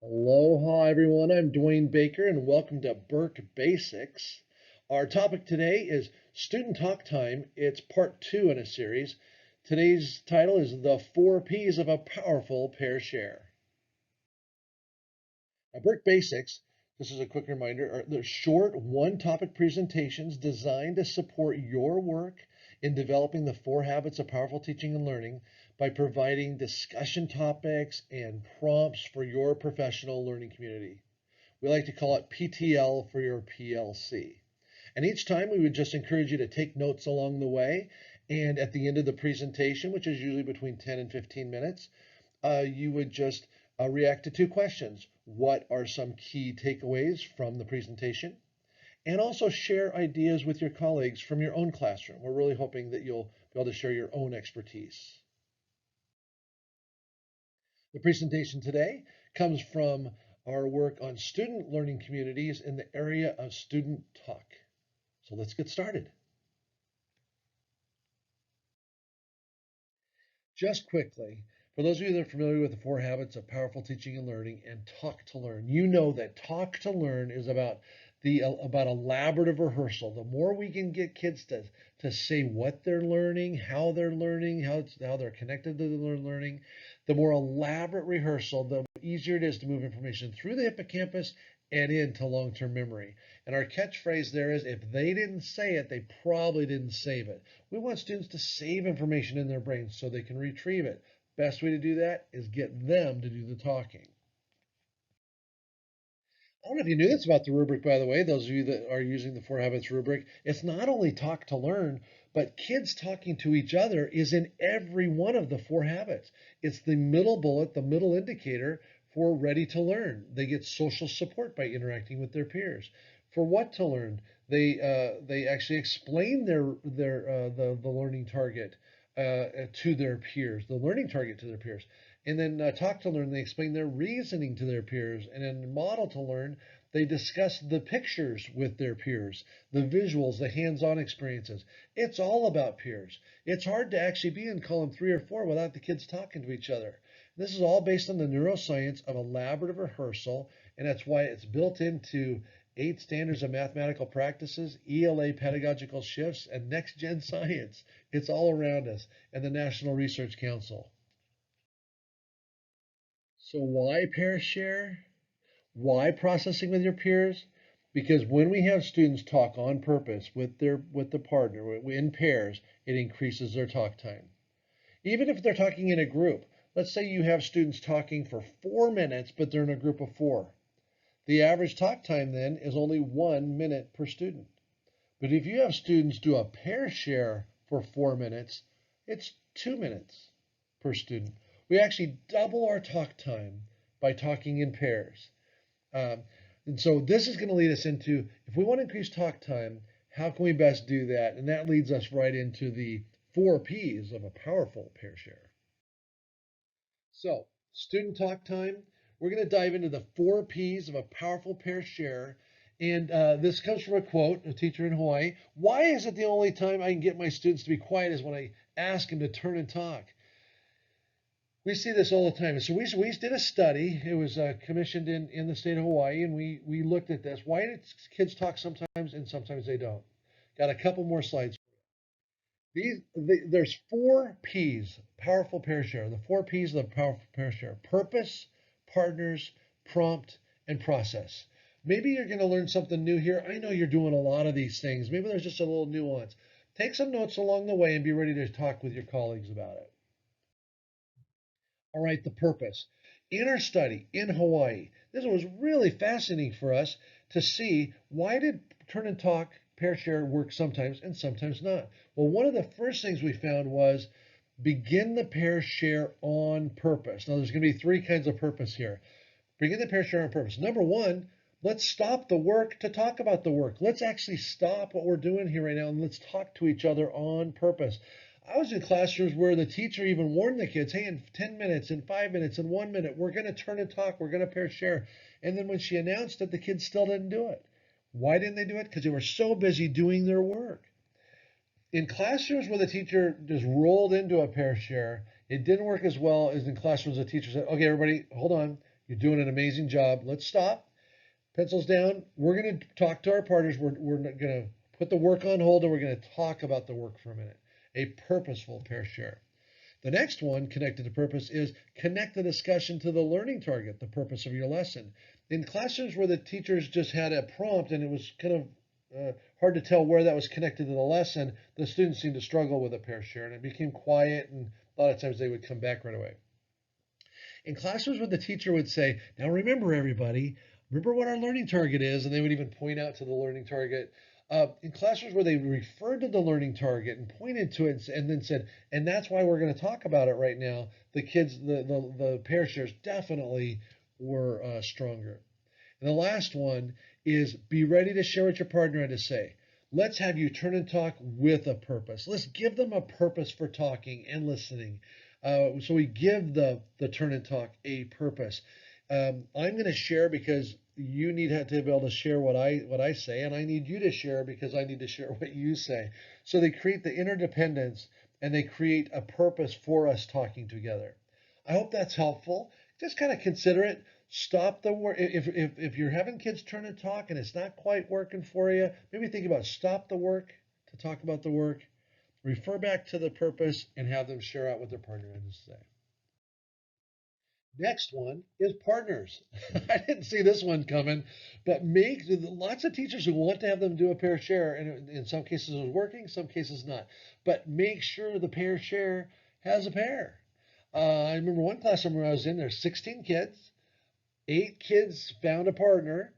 Aloha, everyone. I'm Dwayne Baker, and welcome to Burke Basics. Our topic today is Student Talk Time. It's part two in a series. Today's title is The Four P's of a Powerful Pair Share. Now, Burke Basics, this is a quick reminder, are the short one topic presentations designed to support your work in developing the four habits of powerful teaching and learning by providing discussion topics and prompts for your professional learning community. We like to call it PTL for your PLC. And each time we would just encourage you to take notes along the way. And at the end of the presentation, which is usually between 10 and 15 minutes, you would just react to two questions. What are some key takeaways from the presentation? And also share ideas with your colleagues from your own classroom. We're really hoping that you'll be able to share your own expertise. The presentation today comes from our work on student learning communities in the area of student talk. So let's get started. Just quickly, for those of you that are familiar with the four habits of powerful teaching and learning and talk to learn, you know that talk to learn is about elaborative rehearsal. The more we can get kids to say what they're learning, how they're connected to their learning, the more elaborate rehearsal, the easier it is to move information through the hippocampus and into long-term memory. And our catchphrase there is, if they didn't say it, they probably didn't save it. We want students to save information in their brains so they can retrieve it. Best way to do that is get them to do the talking. I don't know if you knew this about the rubric, by the way, those of you that are using the Four Habits rubric. It's not only talk to learn, but kids talking to each other is in every one of the four habits. It's the middle bullet, the middle indicator for ready to learn. They get social support by interacting with their peers. For what to learn, they actually explain the learning target to their peers, the learning target to their peers. And then talk to learn, they explain their reasoning to their peers. And in model to learn, they discuss the pictures with their peers, the visuals, the hands-on experiences. It's all about peers. It's hard to actually be in column 3 or 4 without the kids talking to each other. This is all based on the neuroscience of elaborative rehearsal, and that's why it's built into 8 standards of mathematical practices, ELA pedagogical shifts, and next gen science. It's all around us, and the National Research Council. So why pair share? Why processing with your peers? Because when we have students talk on purpose with the partner in pairs, it increases their talk time. Even if they're talking in a group, let's say you have students talking for 4 minutes, but they're in a group of four. The average talk time then is only 1 minute per student. But if you have students do a pair share for 4 minutes, it's 2 minutes per student. We actually double our talk time by talking in pairs. Um, and so this is going to lead us into, if we want to increase talk time, how can we best do that? And that leads us right into the four P's of a powerful pair share. So, student talk time. We're going to dive into the four P's of a powerful pair share. And this comes from a quote, a teacher in Hawaii. Why is it the only time I can get my students to be quiet is when I ask them to turn and talk? We see this all the time. So we did a study. It was commissioned in the state of Hawaii, and we looked at this. Why do kids talk sometimes and sometimes they don't? Got a couple more slides. There's four P's, powerful pair share. The four P's of the powerful pair share: purpose, partners, prompt, and process. Maybe you're going to learn something new here. I know you're doing a lot of these things. Maybe there's just a little nuance. Take some notes along the way and be ready to talk with your colleagues about it. All right, the purpose. In our study in Hawaii, this was really fascinating for us to see why did turn and talk pair share work sometimes and sometimes not. Well, one of the first things we found was begin the pair share on purpose. Now, there's going to be three kinds of purpose here. Begin the pair share on purpose. Number one, let's stop the work to talk about the work. Let's actually stop what we're doing here right now and let's talk to each other on purpose. I was in classrooms where the teacher even warned the kids, hey, in 10 minutes, in 5 minutes, in 1 minute, we're going to turn and talk, we're going to pair share. And then when she announced it, the kids still didn't do it. Why didn't they do it? Because they were so busy doing their work. In classrooms where the teacher just rolled into a pair share, it didn't work as well as in classrooms the teacher said, okay, everybody, hold on. You're doing an amazing job. Let's stop. Pencils down. We're going to talk to our partners. We're going to put the work on hold and we're going to talk about the work for a minute. A purposeful pair share. The next one, connected to purpose, is connect the discussion to the learning target, the purpose of your lesson. In classrooms where the teachers just had a prompt and it was kind of hard to tell where that was connected to the lesson, the students seemed to struggle with a pair share and it became quiet, and a lot of times they would come back right away. In classrooms where the teacher would say, now remember everybody, remember what our learning target is, and they would even point out to the learning target. In classrooms where they referred to the learning target and pointed to it and then said, and that's why we're going to talk about it right now, the kids, the pair shares definitely were stronger. And the last one is be ready to share what your partner had to say. Let's have you turn and talk with a purpose. Let's give them a purpose for talking and listening. So we give the turn and talk a purpose. I'm going to share because you need to be able to share what I say, and I need you to share because I need to share what you say. So they create the interdependence and they create a purpose for us talking together. I hope that's helpful. Just kind of consider it. Stop the work. If you're having kids turn and talk and it's not quite working for you, maybe think about stop the work to talk about the work, refer back to the purpose, and have them share out what their partner had to say. Next one is partners. I didn't see this one coming, but make lots of teachers who want to have them do a pair share, and in some cases it's working, some cases not. But make sure the pair share has a pair. I remember one classroom where I was in, there's 16 kids, 8 kids found a partner,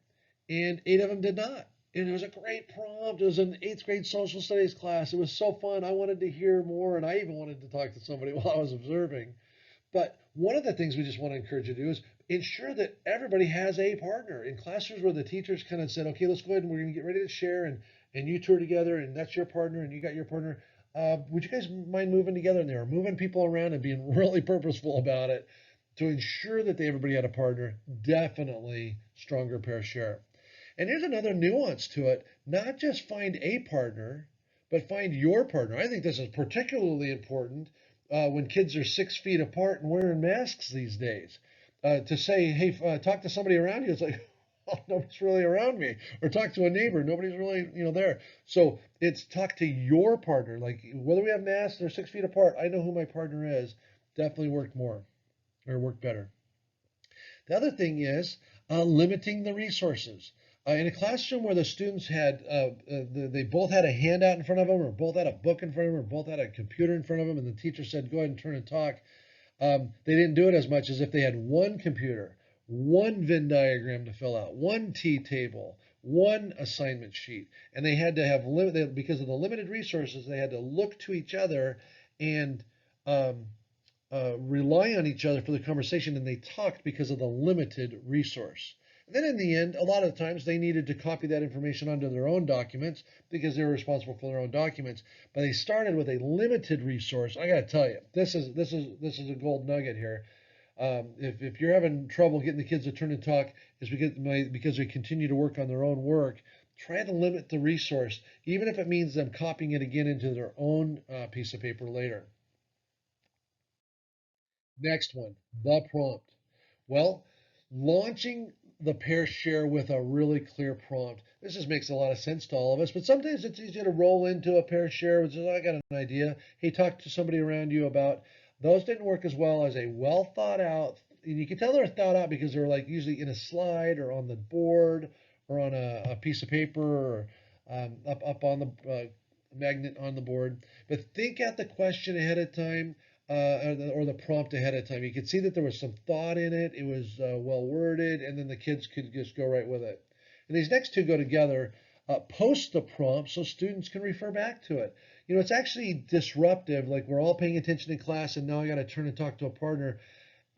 and 8 of them did not. And it was a great prompt. It was an 8th grade social studies class. It was so fun. I wanted to hear more, and I even wanted to talk to somebody while I was observing. But one of the things we just want to encourage you to do is ensure that everybody has a partner. In classrooms where the teachers kind of said, okay, let's go ahead and we're going to get ready to share, and you two are together, and that's your partner, and you got your partner. Would you guys mind moving together? And they were moving people around and being really purposeful about it to ensure that everybody had a partner. Definitely stronger pair share. And here's another nuance to it. Not just find a partner, but find your partner. I think this is particularly important when kids are 6 feet apart and wearing masks these days. To say, hey, talk to somebody around you, it's like, oh, nobody's really around me. Or talk to a neighbor, nobody's really, there. So it's talk to your partner. Like whether we have masks or 6 feet apart, I know who my partner is. Definitely work more or work better. The other thing is limiting the resources. In a classroom where the students had, they both had a handout in front of them, or both had a book in front of them, or both had a computer in front of them, and the teacher said, go ahead and turn and talk, they didn't do it as much as if they had one computer, one Venn diagram to fill out, one T table, one assignment sheet. And they had to have, because of the limited resources, they had to look to each other and rely on each other for the conversation, and they talked because of the limited resource. And then in the end, a lot of times they needed to copy that information onto their own documents because they were responsible for their own documents. But they started with a limited resource. I got to tell you, this is a gold nugget here. If you're having trouble getting the kids to turn and talk, is because they continue to work on their own work. Try to limit the resource, even if it means them copying it again into their own piece of paper later. Next one, the prompt. Well, launching the pair share with a really clear prompt. This just makes a lot of sense to all of us, but sometimes it's easy to roll into a pair share with just, I got an idea. Hey, talk to somebody around you about. Those didn't work as well as a well thought out. And you can tell they're thought out because they're like usually in a slide or on the board or on a piece of paper or up on the magnet on the board. But think out the question ahead of time or the prompt ahead of time. You could see that there was some thought in it. It was well worded, and then the kids could just go right with it. And these next two go together. Post the prompt so students can refer back to it. It's actually disruptive. Like we're all paying attention in class, and now I got to turn and talk to a partner.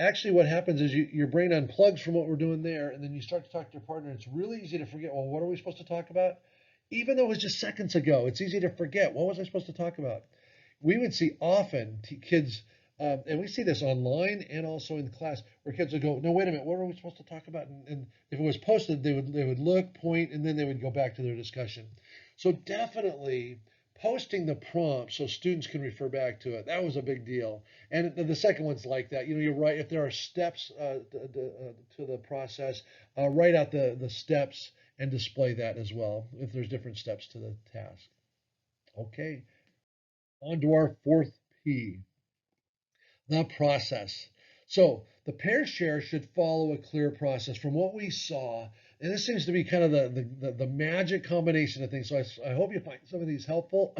Actually, what happens is your brain unplugs from what we're doing there, and then you start to talk to your partner. It's really easy to forget. Well, what are we supposed to talk about? Even though it was just seconds ago, it's easy to forget. What was I supposed to talk about? We would see often kids, and we see this online and also in class, where kids would go, "No, wait a minute, what are we supposed to talk about?" And if it was posted, they would look, point, and then they would go back to their discussion. So definitely posting the prompt so students can refer back to it. That was a big deal. And the second one's like that. You know, you're right. If there are steps to the process, write out the steps and display that as well if there's different steps to the task. Okay, on to our fourth P, the process. So the pair share should follow a clear process from what we saw. And this seems to be kind of the magic combination of things. So I hope you find some of these helpful.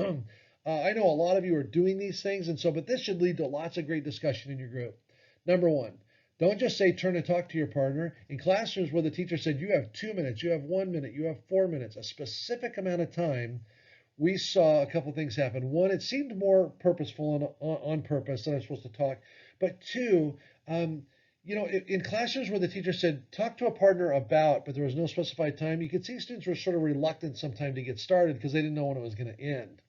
I know a lot of you are doing these things, and so, but this should lead to lots of great discussion in your group. Number one, don't just say turn and talk to your partner. In classrooms where the teacher said you have 2 minutes, you have 1 minute, you have 4 minutes, a specific amount of time, we saw a couple things happen. One, it seemed more purposeful and on purpose that I'm supposed to talk. But two, you know, in classrooms where the teacher said talk to a partner about, but there was no specified time, you could see students were sort of reluctant sometimes to get started because they didn't know when it was going to end.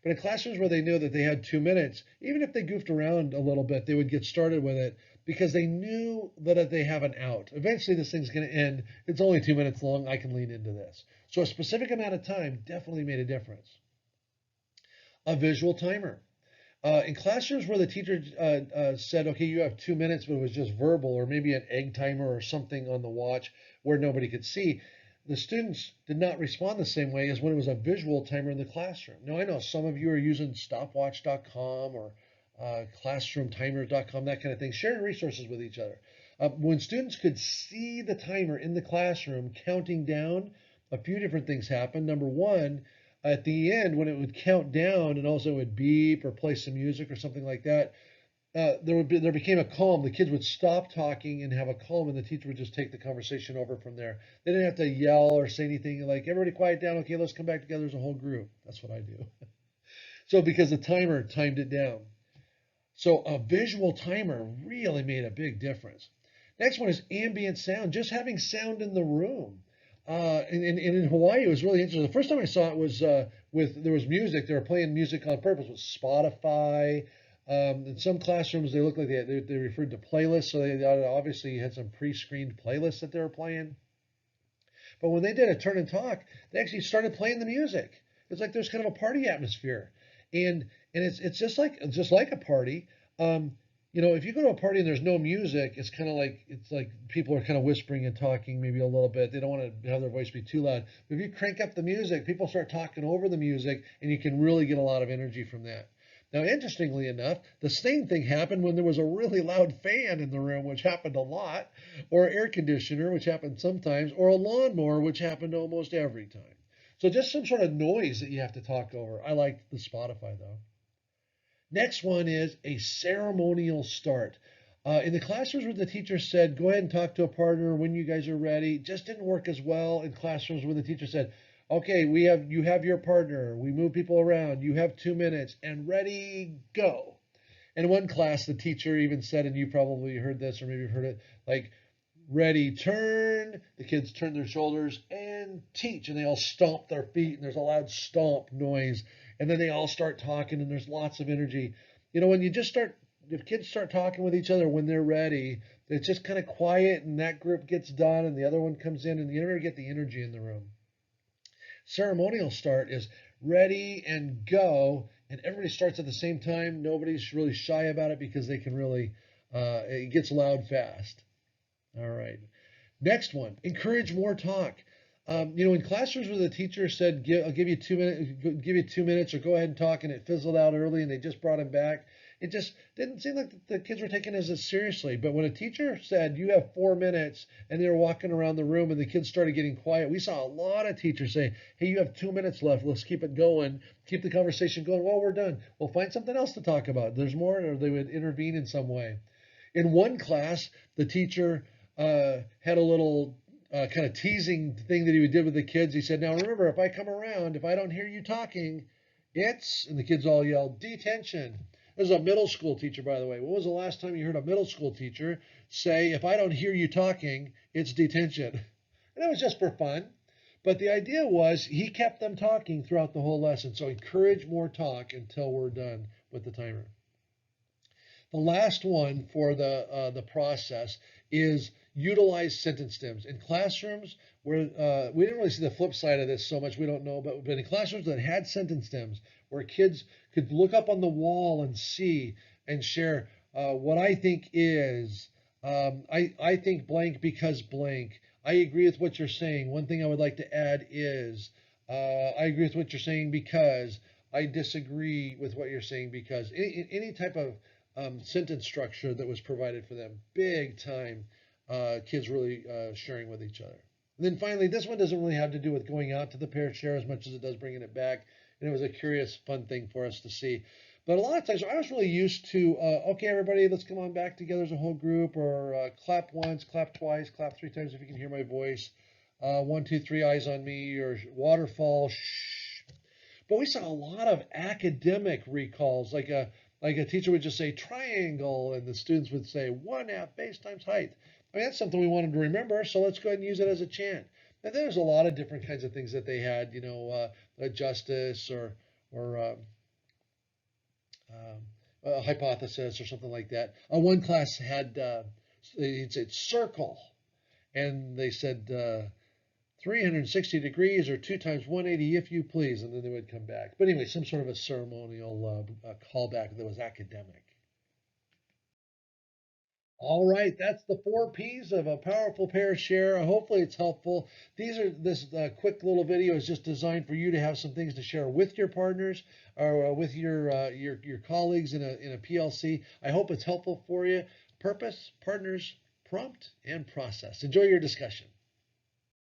But in classrooms where they knew that they had 2 minutes, even if they goofed around a little bit, they would get started with it because they knew that if they have an out. Eventually, this thing's going to end. It's only 2 minutes long. I can lean into this. So a specific amount of time definitely made a difference. A visual timer. In classrooms where the teacher said, okay, you have 2 minutes, but it was just verbal, or maybe an egg timer or something on the watch where nobody could see, the students did not respond the same way as when it was a visual timer in the classroom. Now, I know some of you are using stopwatch.com or classroomtimers.com, that kind of thing, sharing resources with each other. When students could see the timer in the classroom counting down, a few different things happened. Number one, at the end, when it would count down and also it would beep or play some music or something like that, there became a calm. The kids would stop talking and have a calm, and the teacher would just take the conversation over from there. They didn't have to yell or say anything like, everybody quiet down, okay, let's come back together as a whole group. That's what I do. So because the timer timed it down. So a visual timer really made a big difference. Next one is ambient sound, just having sound in the room. And in Hawaii, it was really interesting. The first time I saw it was there was music. They were playing music on purpose with Spotify. In some classrooms, they looked like they referred to playlists, so they obviously had some pre-screened playlists that they were playing. But when they did a turn and talk, they actually started playing the music. It's like there's kind of a party atmosphere, and it's just like a party. You know, if you go to a party and there's no music, it's like people are kind of whispering and talking maybe a little bit. They don't want to have their voice be too loud. But if you crank up the music, people start talking over the music, and you can really get a lot of energy from that. Now, interestingly enough, the same thing happened when there was a really loud fan in the room, which happened a lot, or air conditioner, which happened sometimes, or a lawnmower, which happened almost every time. So just some sort of noise that you have to talk over. I like the Spotify though. Next one is a ceremonial start. In the classrooms where the teacher said, go ahead and talk to a partner when you guys are ready, just didn't work as well in classrooms where the teacher said, okay, you have your partner, we move people around, you have 2 minutes, and ready, go. In one class, the teacher even said, and you probably heard this or maybe you've heard it, like, ready, turn. The kids turn their shoulders and teach, and they all stomp their feet, and there's a loud stomp noise, and then they all start talking, and there's lots of energy. You know, when you just start, if kids start talking with each other when they're ready, it's just kind of quiet, and that group gets done, and the other one comes in, and you never get the energy in the room. Ceremonial start is ready and go, and everybody starts at the same time. Nobody's really shy about it because they can really, it gets loud fast. All right. Next one, encourage more talk. You know, in classrooms where the teacher said, I'll give you 2 minutes, give you 2 minutes, or go ahead and talk, and it fizzled out early, and they just brought him back. It just didn't seem like the kids were taking it as seriously. But when a teacher said, you have 4 minutes, and they were walking around the room, and the kids started getting quiet, we saw a lot of teachers say, hey, you have 2 minutes left. Let's keep it going. Keep the conversation going. Well, we're done. We'll find something else to talk about. There's more, or they would intervene in some way. In one class, the teacher had a little kind of teasing thing that he did with the kids. He said, now remember, if I come around, if I don't hear you talking, and the kids all yelled, detention. This is a middle school teacher, by the way. When was the last time you heard a middle school teacher say, if I don't hear you talking, it's detention? And that was just for fun. But the idea was he kept them talking throughout the whole lesson. So encourage more talk until we're done with the timer. The last one for the process is utilize sentence stems in classrooms where we didn't really see the flip side of this so much, we don't know, but in classrooms that had sentence stems where kids could look up on the wall and see and share what I think is I think blank because blank. I agree with what you're saying. One thing I would like to add is I agree with what you're saying because I disagree with what you're saying because any type of sentence structure that was provided for them, big time kids really sharing with each other. And then finally, this one doesn't really have to do with going out to the pair share as much as it does bringing it back. And it was a curious, fun thing for us to see. But a lot of times I was really used to, okay, everybody, let's come on back together as a whole group, or clap once, clap twice, clap three times if you can hear my voice. One, two, three, eyes on me, or waterfall, shh. But we saw a lot of academic recalls, like a teacher would just say triangle, and the students would say 1/2 base times height. I mean, that's something we wanted to remember, so let's go ahead and use it as a chant. And there's a lot of different kinds of things that they had, justice or a hypothesis or something like that. One class had it said circle, and they said 360 degrees or 2 times 180 if you please, and then they would come back. But anyway, some sort of a ceremonial callback that was academic. All right, that's the 4 P's of a powerful pair share. Hopefully it's helpful. This quick little video is just designed for you to have some things to share with your partners or with your colleagues in a PLC. I hope it's helpful for you. Purpose, partners, prompt, and process. Enjoy your discussion.